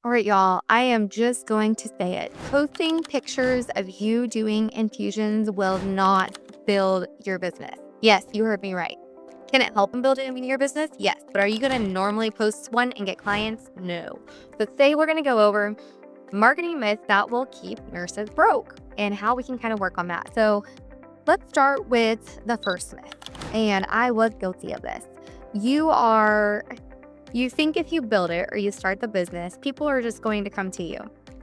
All right, y'all, I am just going to say it. Posting pictures of you doing infusions will not build your business. Yes, you heard me right. Can it help in building your business? Yes. But are you going to normally post one and get clients? No. So today we're going to go over marketing myths that will keep nurses broke and how we can kind of work on that. So let's start with the first myth. And I was guilty of this. You think if you build it or you start the business, people are just going to come to you.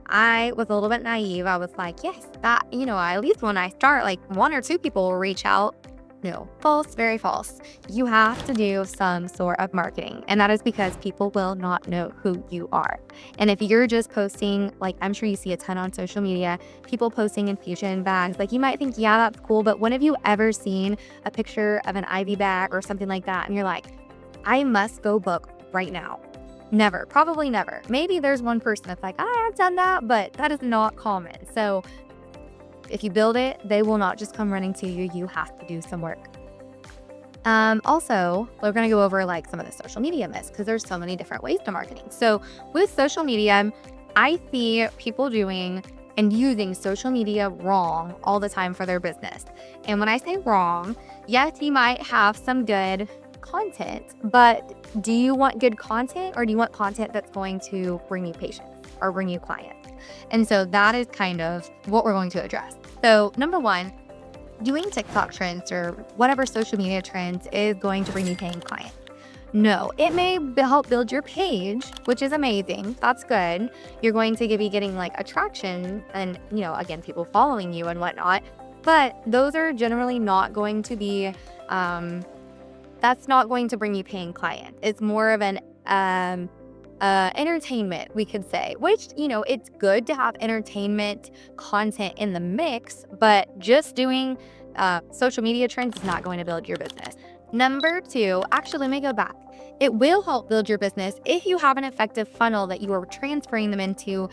I was a little bit naive. I was like, yes, at least when I start, like one or two people will reach out. No, false, very false. You have to do some sort of marketing. And that is because people will not know who you are. And if you're just posting, like I'm sure you see a ton on social media, people posting infusion bags, like you might think, yeah, that's cool. But when have you ever seen a picture of an IV bag or something like that? And you're like, I must go book right now. Never, probably never. Maybe there's one person that's like, I've done that, but that is not common. So if you build it, they will not just come running to you. You have to do some work. Also, we're going to go over like some of the social media myths because there's so many different ways to marketing. So with social media, I see people doing and using social media wrong all the time for their business. And when I say wrong, yes, you might have some good content, but do you want good content or do you want content that's going to bring you patients or bring you clients? And so that is kind of what we're going to address. So number one, doing TikTok trends or whatever social media trends is going to bring you paying clients. No, it may help build your page, which is amazing. That's good. You're going to be getting like attraction and, again, people following you and whatnot. But those are generally not going to be, that's not going to bring you paying clients. It's more of an entertainment, we could say, which, it's good to have entertainment content in the mix, but just doing social media trends is not going to build your business. Number two, actually, let me go back. It will help build your business if you have an effective funnel that you are transferring them into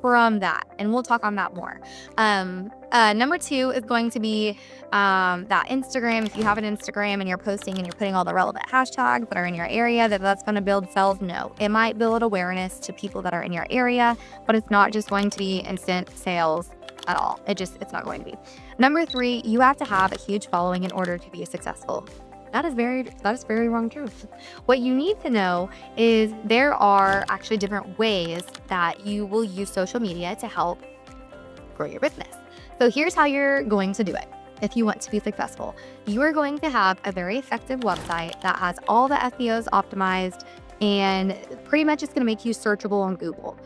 from that. And we'll talk on that more. Number two is going to be that Instagram. If you have an Instagram and you're posting and you're putting all the relevant hashtags that are in your area, that's going to build sales. No, it might build awareness to people that are in your area, but it's not just going to be instant sales at all. It's not going to be. Number three, you have to have a huge following in order to be successful. That is very wrong truth. What you need to know is there are actually different ways that you will use social media to help grow your business. So here's how you're going to do it. If you want to be successful, you are going to have a very effective website that has all the SEOs optimized and pretty much it's going to make you searchable on Google.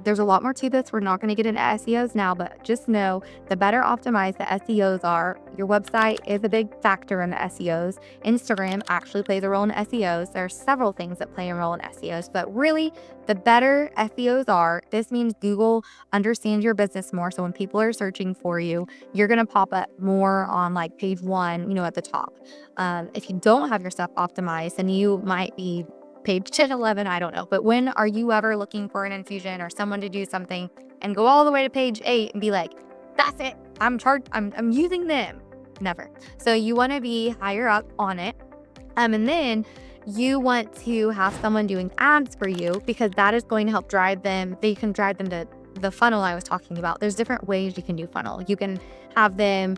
There's a lot more to this. We're not going to get into SEOs now, but just know the better optimized the SEOs are, your website is a big factor in the SEOs. Instagram actually plays a role in SEOs. There are several things that play a role in SEOs, but really the better SEOs are, this means Google understands your business more. So when people are searching for you, you're going to pop up more on like page one, at the top. If you don't have your stuff optimized, then you might be page 10, 11, I don't know. But when are you ever looking for an infusion or someone to do something and go all the way to page 8 and be like, that's it, I'm using them? Never. So you want to be higher up on it. And then you want to have someone doing ads for you because that is going to help drive them. They can drive them to the funnel I was talking about. There's different ways you can do funnel. You can have them,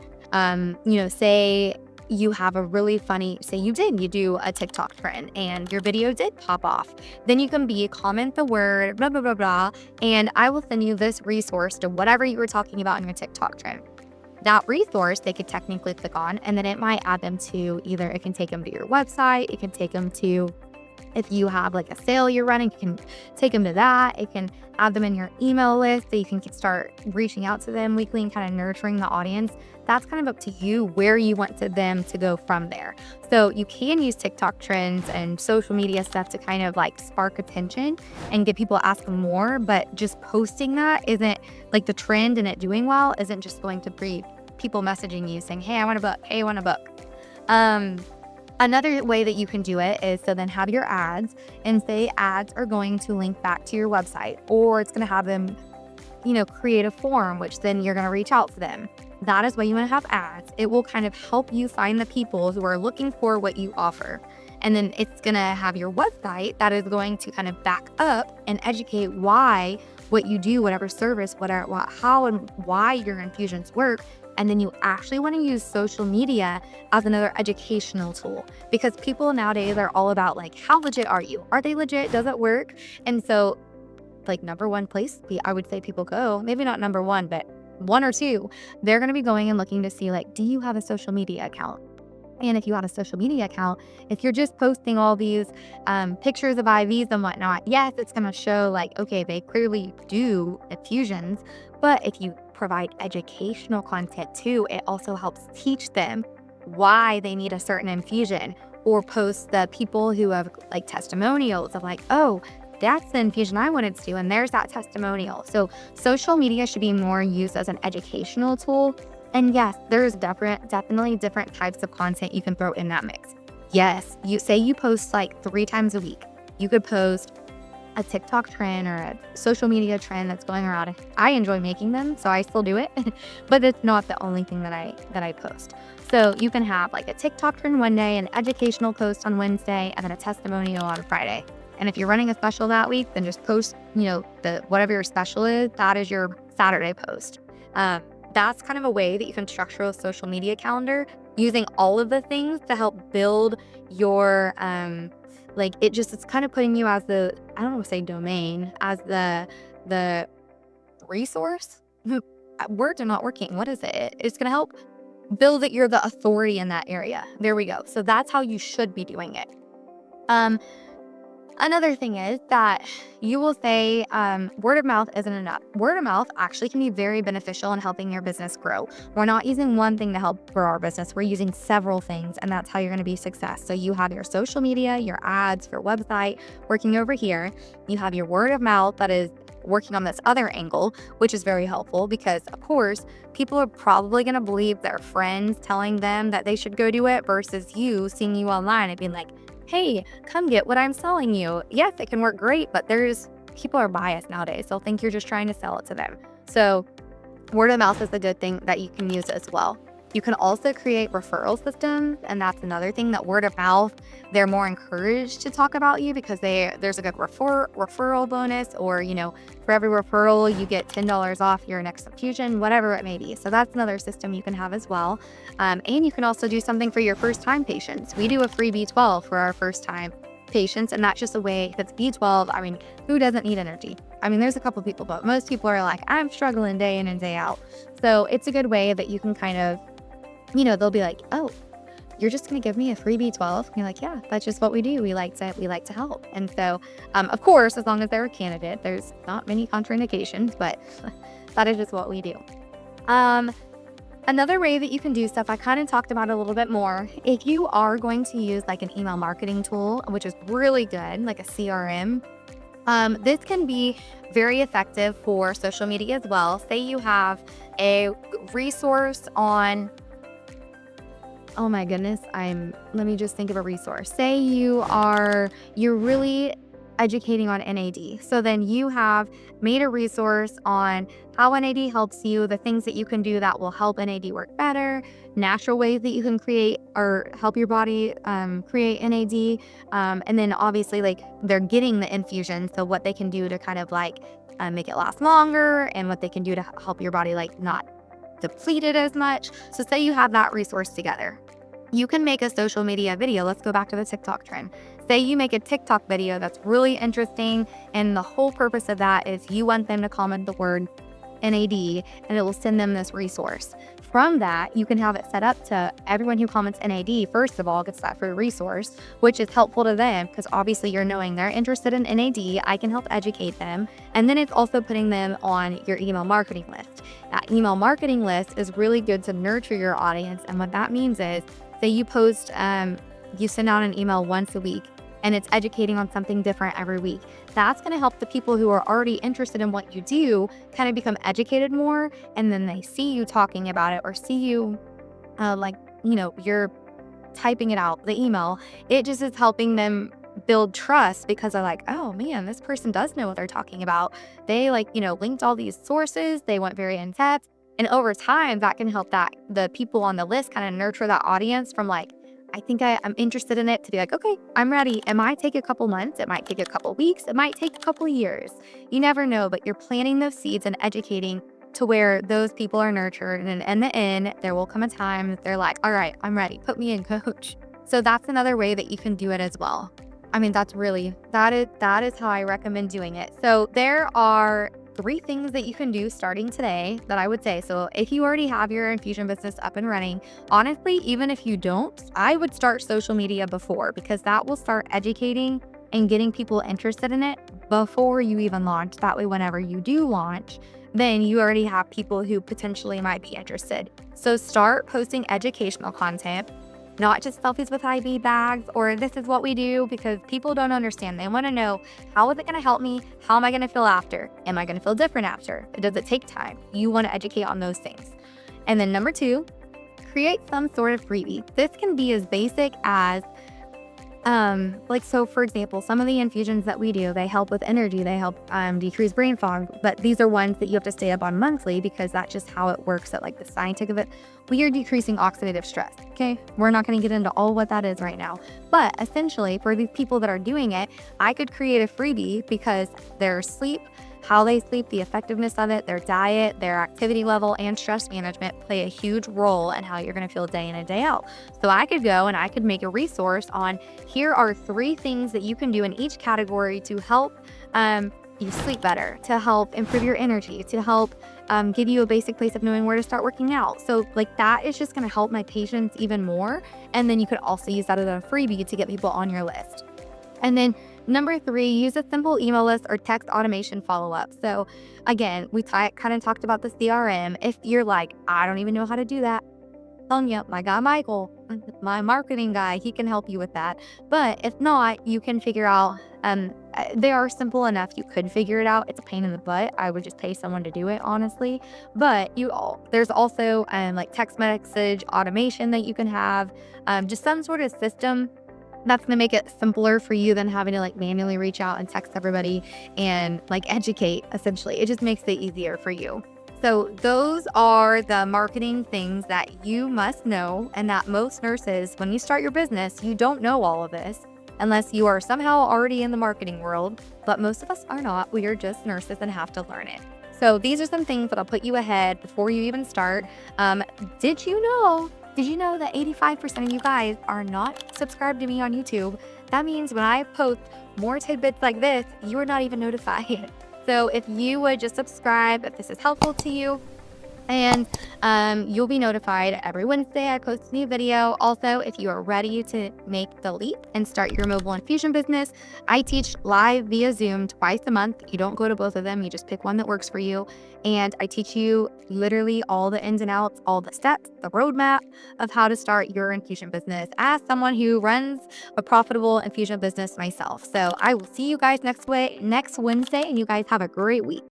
say you have a really funny, you do a TikTok trend and your video did pop off. Then you can comment the word, blah, blah, blah, blah. And I will send you this resource to whatever you were talking about in your TikTok trend. That resource they could technically click on, and then it might add them to either, it can take them to your website, it can take them to, if you have like a sale you're running, you can take them to that. It can add them in your email list so you can start reaching out to them weekly and kind of nurturing the audience. That's kind of up to you where you want them to go from there. So you can use TikTok trends and social media stuff to kind of like spark attention and get people asking more, but just posting that isn't like the trend and it doing well isn't just going to breed people messaging you saying, hey, I want a book. Another way that you can do it is so then have your ads and say ads are going to link back to your website, or it's going to have them, create a form, which then you're going to reach out to them. That is why you want to have ads. It will kind of help you find the people who are looking for what you offer. And then it's going to have your website that is going to kind of back up and educate why what you do, whatever service, whatever, how and why your infusions work. And then you actually want to use social media as another educational tool, because people nowadays are all about like, how legit are you? Are they legit? Does it work? And so like number one place I would say people go, maybe not number one, but one or two, they're going to be going and looking to see like, do you have a social media account? And if you have a social media account, if you're just posting all these pictures of IVs and whatnot, yes, it's going to show like, okay, they clearly do infusions. But if you provide educational content too, it also helps teach them why they need a certain infusion, or post the people who have like testimonials of like, oh, that's the infusion I wanted to do, and there's that testimonial. So social media should be more used as an educational tool. And yes, there's definitely different types of content you can throw in that mix. Yes, you say you post like 3 times a week. You could post a TikTok trend or a social media trend that's going around. I enjoy making them, so I still do it, but it's not the only thing that I post. So you can have like a TikTok trend one day, an educational post on Wednesday, and then a testimonial on Friday. And if you're running a special that week, then just post, the whatever your special is, that is your Saturday post. That's kind of a way that you can structure a social media calendar, using all of the things to help build your, it's kind of putting you as the, I don't want to say domain, as the resource. Words are not working. What is it? It's going to help build that you're the authority in that area. There we go. So that's how you should be doing it. Another thing is that you will say word of mouth isn't enough. Word of mouth actually can be very beneficial in helping your business grow. We're not using one thing to help grow our business. We're using several things, and that's how you're going to be success. So you have your social media, your ads, your website working over here. You have your word of mouth that is working on this other angle, which is very helpful because, of course, people are probably going to believe their friends telling them that they should go do it versus you seeing you online and being like, hey, come get what I'm selling you. Yes, it can work great, but people are biased nowadays. They'll think you're just trying to sell it to them. So word of mouth is a good thing that you can use as well. You can also create referral systems, and that's another thing that word of mouth, they're more encouraged to talk about you because there's a good referral bonus, or, for every referral, you get $10 off your next infusion, whatever it may be. So that's another system you can have as well. And you can also do something for your first-time patients. We do a free B12 for our first-time patients, and that's just a way, because B12, who doesn't need energy? There's a couple people, but most people are like, I'm struggling day in and day out. So it's a good way that you can kind of, they'll be like, oh, you're just going to give me a free B12? And you're like, yeah, that's just what we do. We like to help. And so, of course, as long as they're a candidate, there's not many contraindications, but that is just what we do. Another way that you can do stuff, I kind of talked about a little bit more. If you are going to use like an email marketing tool, which is really good, like a CRM, this can be very effective for social media as well. Say you have a resource on, oh my goodness, let me just think of a resource. Say you're really educating on NAD. So then you have made a resource on how NAD helps you, the things that you can do that will help NAD work better, natural ways that you can create or help your body create NAD. And then obviously like they're getting the infusion. So what they can do to kind of like make it last longer, and what they can do to help your body like not deplete it as much. So say you have that resource together. You can make a social media video. Let's go back to the TikTok trend. Say you make a TikTok video that's really interesting, and the whole purpose of that is you want them to comment the word NAD, and it will send them this resource. From that, you can have it set up to everyone who comments NAD, first of all, gets that free resource, which is helpful to them because obviously you're knowing they're interested in NAD. I can help educate them. And then it's also putting them on your email marketing list. That email marketing list is really good to nurture your audience. And what that means is, say you post, you send out an email once a week, and it's educating on something different every week. That's going to help the people who are already interested in what you do kind of become educated more, and then they see you talking about it, or see you you're typing it out, the email. It just is helping them build trust because they're like, oh man, this person does know what they're talking about. They linked all these sources. They went very in depth. And over time, that can help the people on the list kind of nurture that audience from like, I think I'm interested in it, to be like, okay, I'm ready. It might take a couple months. It might take a couple weeks. It might take a couple years. You never know, but you're planting those seeds and educating to where those people are nurtured. And in the end, there will come a time that they're like, all right, I'm ready. Put me in, coach. So that's another way that you can do it as well. I mean, that is how I recommend doing it. So there are 3 things that you can do starting today that I would say. So if you already have your infusion business up and running, honestly, even if you don't, I would start social media before, because that will start educating and getting people interested in it before you even launch. That way, whenever you do launch, then you already have people who potentially might be interested. So start posting educational content, not just selfies with IV bags or this is what we do, because people don't understand. They want to know, how is it going to help me? How am I going to feel after? Am I going to feel different after? Does it take time? You want to educate on those things. And then number 2, create some sort of freebie. This can be as basic as so for example, some of the infusions that we do, they help with energy, they help decrease brain fog, but these are ones that you have to stay up on monthly, because that's just how it works at like the scientific of it. We are decreasing oxidative stress. Okay. We're not going to get into all what that is right now, but essentially for these people that are doing it, I could create a freebie, because their sleep, how they sleep, the effectiveness of it, their diet, their activity level, and stress management play a huge role in how you're going to feel day in and day out. So I could go and I could make a resource on, here are 3 things that you can do in each category to help you sleep better, to help improve your energy, to help give you a basic place of knowing where to start working out. So like that is just going to help my patients even more. And then you could also use that as a freebie to get people on your list. And then number 3, use a simple email list or text automation follow-up. So again, we kind of talked about the CRM. If you're like, I don't even know how to do that, telling you, my guy Michael, my marketing guy, he can help you with that. But if not, you can figure out, they are simple enough. You could figure it out. It's a pain in the butt. I would just pay someone to do it, honestly. But there's also like text message automation that you can have, just some sort of system that's going to make it simpler for you than having to like manually reach out and text everybody and like educate. Essentially, it just makes it easier for you. So those are the marketing things that you must know, and that most nurses, when you start your business, you don't know all of this unless you are somehow already in the marketing world, but most of us are not. We are just nurses and have to learn it. So these are some things that'll put you ahead before you even start. Did you know that 85% of you guys are not subscribed to me on YouTube? That means when I post more tidbits like this, you are not even notified. So if you would just subscribe, if this is helpful to you, and you'll be notified every Wednesday I post a new video. Also, if you are ready to make the leap and start your mobile infusion business, I teach live via Zoom twice a month. You don't go to both of them. You just pick one that works for you. And I teach you literally all the ins and outs, all the steps, the roadmap of how to start your infusion business as someone who runs a profitable infusion business myself. So I will see you guys next Wednesday, and you guys have a great week.